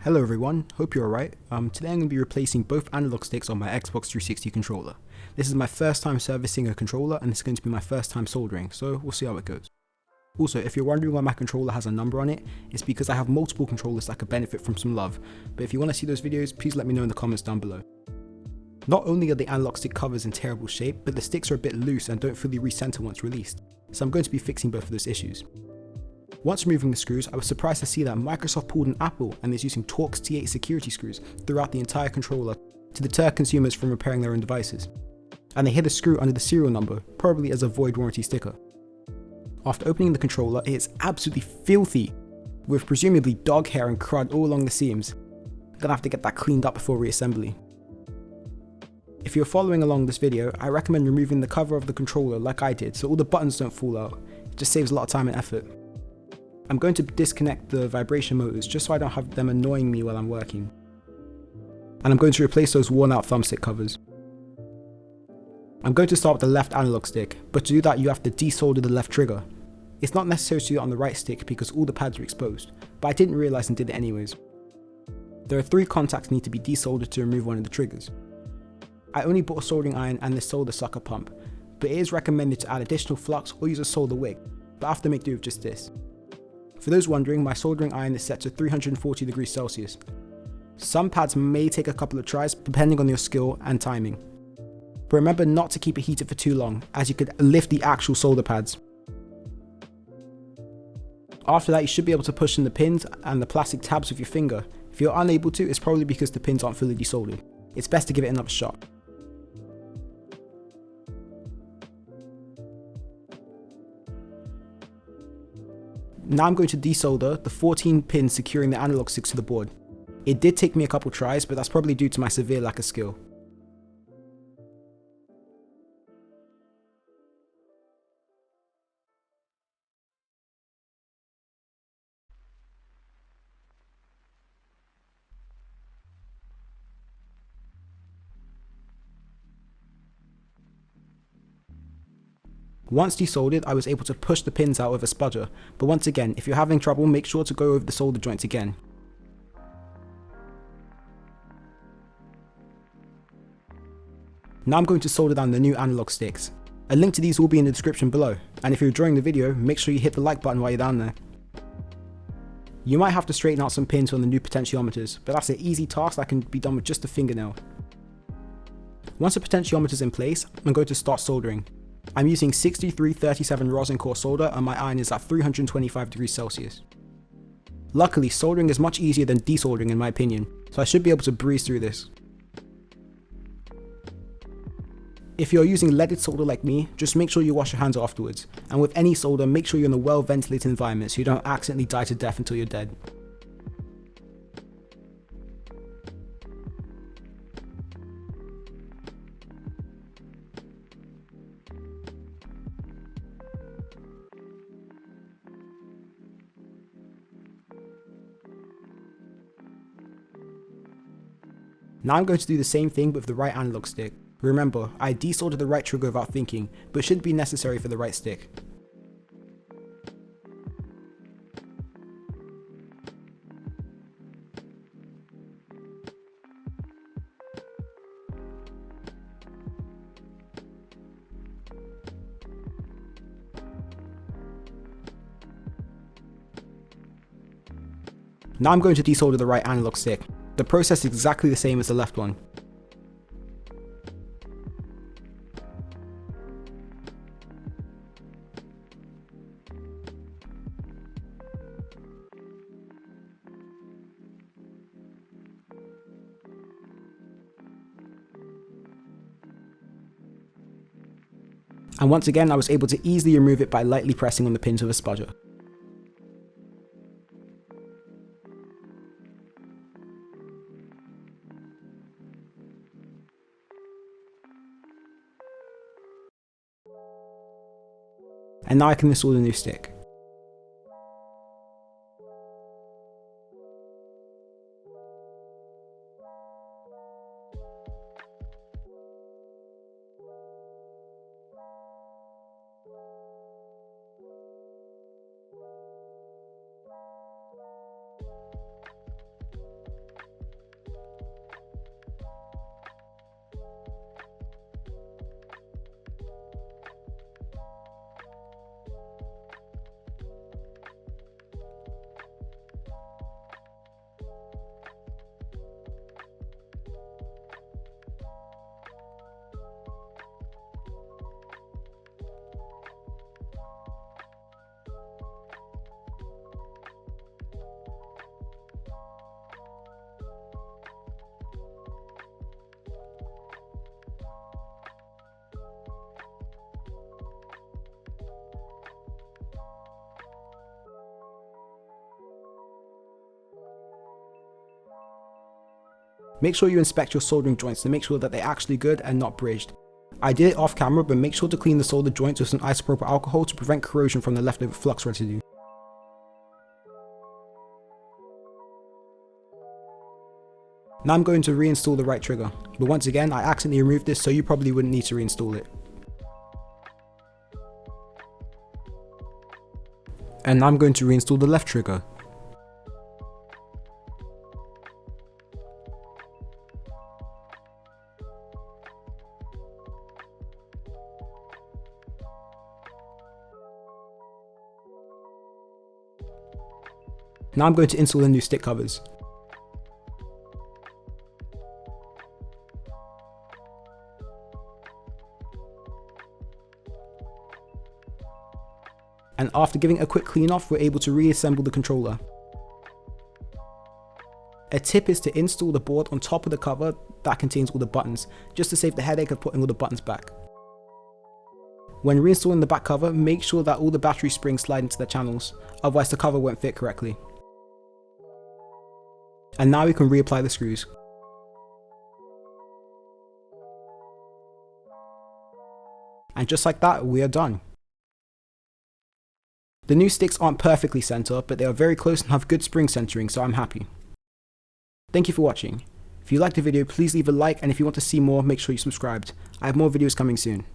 Hello everyone, hope you're alright. Today I'm going to be replacing both analog sticks on my Xbox 360 controller. This is my first time servicing a controller and it's going to be my first time soldering, so we'll see how it goes. Also, if you're wondering why my controller has a number on it, it's because I have multiple controllers that could benefit from some love, but if you want to see those videos, please let me know in the comments down below. Not only are the analog stick covers in terrible shape, but the sticks are a bit loose and don't fully recenter once released, so I'm going to be fixing both of those issues. Once removing the screws, I was surprised to see that Microsoft pulled an Apple and is using Torx T8 security screws throughout the entire controller to deter consumers from repairing their own devices. And they hid a screw under the serial number, probably as a void warranty sticker. After opening the controller, it is absolutely filthy, with presumably dog hair and crud all along the seams. I'm gonna have to get that cleaned up before reassembly. If you're following along this video, I recommend removing the cover of the controller like I did so all the buttons don't fall out. It just saves a lot of time and effort. I'm going to disconnect the vibration motors just so I don't have them annoying me while I'm working. And I'm going to replace those worn out thumbstick covers. I'm going to start with the left analog stick, but to do that you have to desolder the left trigger. It's not necessary to do it on the right stick because all the pads are exposed, but I didn't realise and did it anyways. There are 3 contacts need to be desoldered to remove one of the triggers. I only bought a soldering iron and this solder sucker pump, but it is recommended to add additional flux or use a solder wig, but I have to make do with just this. For those wondering, my soldering iron is set to 340 degrees Celsius. Some pads may take a couple of tries depending on your skill and timing. But remember not to keep it heated for too long, as you could lift the actual solder pads. After that you should be able to push in the pins and the plastic tabs with your finger. If you're unable to, it's probably because the pins aren't fully desoldered. It's best to give it another shot. Now I'm going to desolder the 14 pins securing the analog sticks to the board. It did take me a couple tries, but that's probably due to my severe lack of skill. Once desoldered, I was able to push the pins out with a spudger, but once again, if you're having trouble, make sure to go over the solder joints again. Now I'm going to solder down the new analog sticks. A link to these will be in the description below, and if you're enjoying the video, make sure you hit the like button while you're down there. You might have to straighten out some pins on the new potentiometers, but that's an easy task that can be done with just a fingernail. Once the potentiometer is in place, I'm going to start soldering. I'm using 6337 rosin core solder and my iron is at 325 degrees Celsius. Luckily, soldering is much easier than desoldering in my opinion, so I should be able to breeze through this. If you're using leaded solder like me, just make sure you wash your hands afterwards, and with any solder make sure you're in a well ventilated environment so you don't accidentally die to death until you're dead. Now I'm going to do the same thing with the right analog stick. Remember, I desoldered the right trigger without thinking, but it shouldn't be necessary for the right stick. Now I'm going to desolder the right analog stick. The process is exactly the same as the left one. And once again I was able to easily remove it by lightly pressing on the pins with a spudger. And now I can install the new stick. Make sure you inspect your soldering joints to make sure that they're actually good and not bridged. I did it off camera, but make sure to clean the solder joints with some isopropyl alcohol to prevent corrosion from the leftover flux residue. Now I'm going to reinstall the right trigger, but once again I accidentally removed this, so you probably wouldn't need to reinstall it. And now I'm going to reinstall the left trigger. Now I'm going to install the new stick covers. And after giving a quick clean off, we're able to reassemble the controller. A tip is to install the board on top of the cover that contains all the buttons, just to save the headache of putting all the buttons back. When reinstalling the back cover, make sure that all the battery springs slide into the channels, otherwise the cover won't fit correctly. And now we can reapply the screws. And just like that, we are done. The new sticks aren't perfectly centered, but they are very close and have good spring centering, so I'm happy. Thank you for watching. If you liked the video, please leave a like, and if you want to see more, make sure you're subscribed. I have more videos coming soon.